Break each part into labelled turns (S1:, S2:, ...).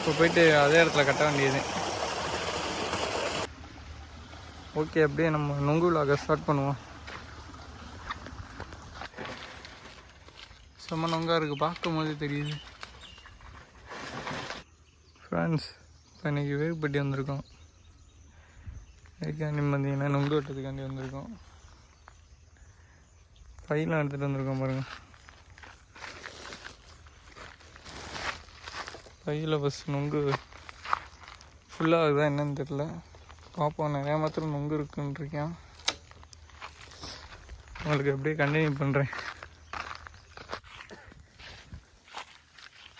S1: இப்போ போயிட்டு அதே இடத்துல கட்ட வேண்டியது. ஓகே, அப்படியே நம்ம நொங்கு விலாக ஸ்டார்ட் பண்ணுவோம். செம்ம நொங்கா இருக்குது, பார்க்கும் போது தெரியுது. ஃப்ரெண்ட்ஸ், இப்போ இன்றைக்கி வேகுப்பட்டி வந்திருக்கோம். அதுக்காண்டி பார்த்தீங்கன்னா நொங்கு வெட்டுறதுக்காண்டி வந்திருக்கோம். பையெலாம் எடுத்துகிட்டு வந்திருக்கோம் பாருங்கள். பையில் ஃபஸ்ட் நொங்கு ஃபுல்லாக அதுதான் என்னன்னு தெரில, பார்ப்போம். நிறையா மாத்திரம் நொங்கு இருக்குன்றிருக்கேன். உங்களுக்கு அப்படியே கண்டினியூ பண்ணுறேன்.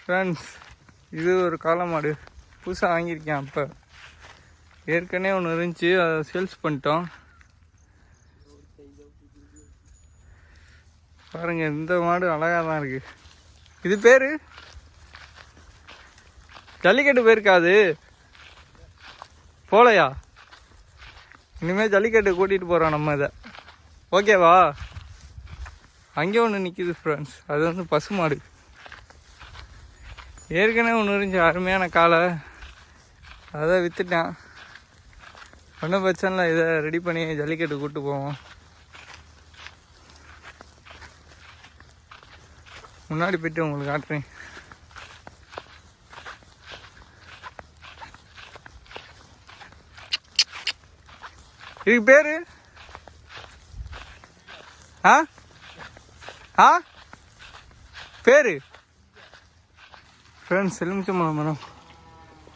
S1: ஃப்ரெண்ட்ஸ், இது ஒரு காளை மாடு புதுசாக வாங்கியிருக்கேன். அப்போ ஏற்கனவே ஒன்று இருந்துச்சு, அதை சேல்ஸ் பண்ணிட்டோம். பாருங்கள், இந்த மாடு அழகாக தான் இருக்குது. இது பேர் ஜல்லிக்கட்டு போயிருக்காது போலையா? இனிமேல் ஜல்லிக்கட்டு கூட்டிகிட்டு போகிறோம் நம்ம. இதை ஓகேவா? அங்கே ஒன்று நிற்கிது ஃப்ரெண்ட்ஸ், அது வந்து பசு மாடு. ஏற்கனவே ஒன்று இருந்துச்சு அருமையான காலை, அதை விற்றுட்டேன். ஒன்றும் பிரச்சனை இல்லை, இதை ரெடி பண்ணி ஜல்லிக்கட்டு கூப்பிட்டு போவோம். முன்னாடி போய்ட்டு உங்களுக்கு காட்டுறேன். இதுக்கு பேர் பேர் ஃப்ரெண்ட்ஸ், எலுமிச்சம்பழம் மரம்.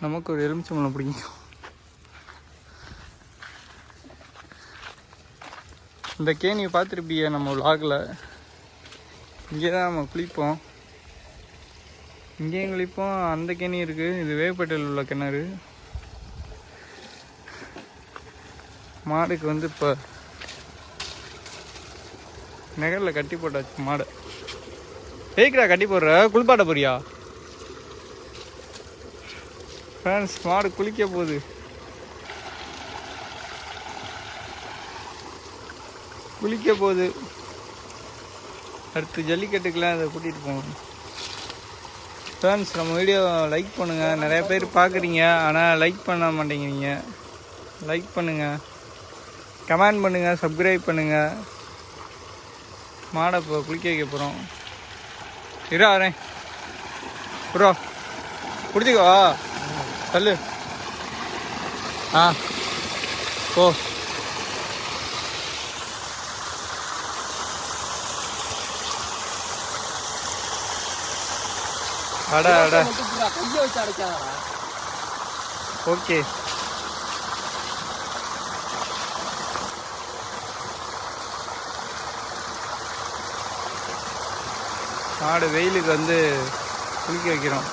S1: நமக்கு ஒரு எலுமிச்சம்பழம் பிடிக்கும். இந்த கேணியை பார்த்துருப்பீங்க நம்ம விலாகில். இங்கே தான் நம்ம குளிப்போம், இங்கேயும் குளிப்போம். அந்த கேணி இருக்குது, இது வேப்பேட்டையில் உள்ள கிணறு. மாடுக்கு வந்து இப்போ நெகரில் கட்டி போட்டாச்சு மாடை. ஏய்க்கிறா கட்டி போடுற, குளிப்பாட்ட போறியா? ஃப்ரெண்ட்ஸ், மாடு குளிக்க போகுது. அடுத்து ஜல்லிக்கட்டுக்கெலாம் அதை கூட்டிகிட்டு போகணும். ஃப்ரெண்ட்ஸ், நம்ம வீடியோ லைக் பண்ணுங்கள். நிறையா பேர் பார்க்குறீங்க, ஆனால் லைக் பண்ண மாட்டேங்கிறீங்க. லைக் பண்ணுங்கள், கமெண்ட் பண்ணுங்கள், சப்ஸ்கிரைப் பண்ணுங்கள். மாடை இப்போ குளிக்க வைக்க போகிறோம். வரேன் ப்ரோ, பிடிச்சிக்கோ தள்ளு. ஓ அட அட ஓகே. மாடு வெயிலுக்கு வந்து குளிக்க வைக்கிறோம்,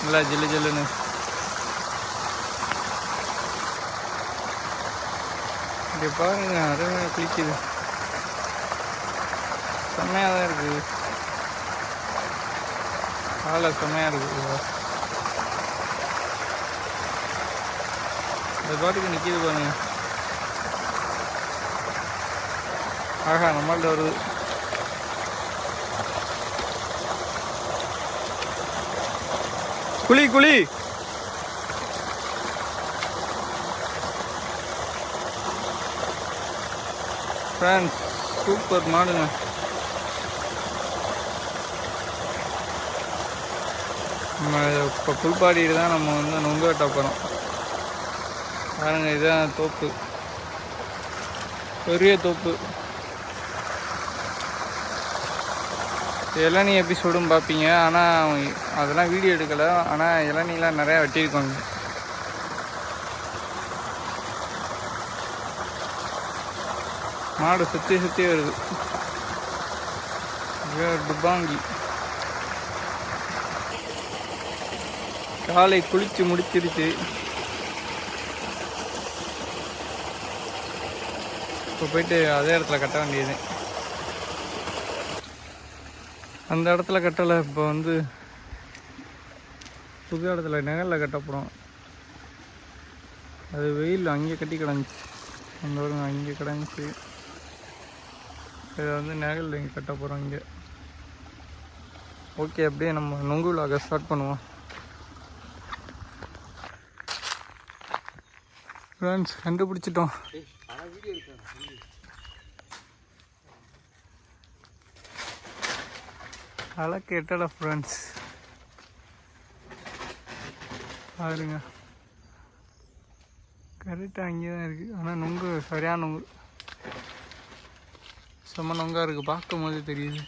S1: நல்லா ஜில்லு ஜில்லுன்னு. இங்கே பாருங்க, அருமையாக குளிக்குது. செம்மையாக தான் இருக்குது, காலை செம்மையாக இருக்குது. அது பாட்டுக்கு நிற்கிது பாருங்க. ஆஹா, நம்மள்ட்ட வருது. குளி குளி. ஃப்ரெண்ட்ஸ், சூப்பர் மாடுங்க. நம்ம இப்போ புல்பாடிட்டு தான் நம்ம வந்து நொங்கு வெட்ட போகிறோம். பாருங்க, இதுதான் தோப்பு, பெரிய தோப்பு. இளநீ எபிசோடும் பார்ப்பீங்க, ஆனால் அதெல்லாம் வீடியோ எடுக்கலை. ஆனால் இளநீலாம் நிறையா வெட்டியிருக்கோங்க. மாடு சுற்றி சுற்றி வருது. டுபாங்கி காலை குளித்து முடிச்சிருச்சு. இப்போ போயிட்டு அதே இடத்துல கட்ட வேண்டியது. அந்த இடத்துல கட்டலை, இப்போ வந்து புது இடத்துல நெகலில் கட்டப்படும். அது வெயில் அங்கே கட்டி கிடந்துச்சு, அந்த ஒரு அங்கே கிடந்துச்சு. இதை வந்து நெகலில் இங்கே கட்ட போகிறோம் இங்கே. ஓகே, அப்படியே நம்ம நொங்கு விலாக ஸ்டார்ட் பண்ணுவோம். ஃப்ரெண்ட்ஸ் கண்டுபிடிச்சிட்டோம். அலை கேட்டல ஃப்ரெண்ட்ஸ் பாருங்க, கரெக்டாக அங்கே தான் இருக்குது. ஆனால் நொங்கு சரியான நொங்கு, செம்ம நொங்காக இருக்குது, பார்க்கும் போது தெரியுது.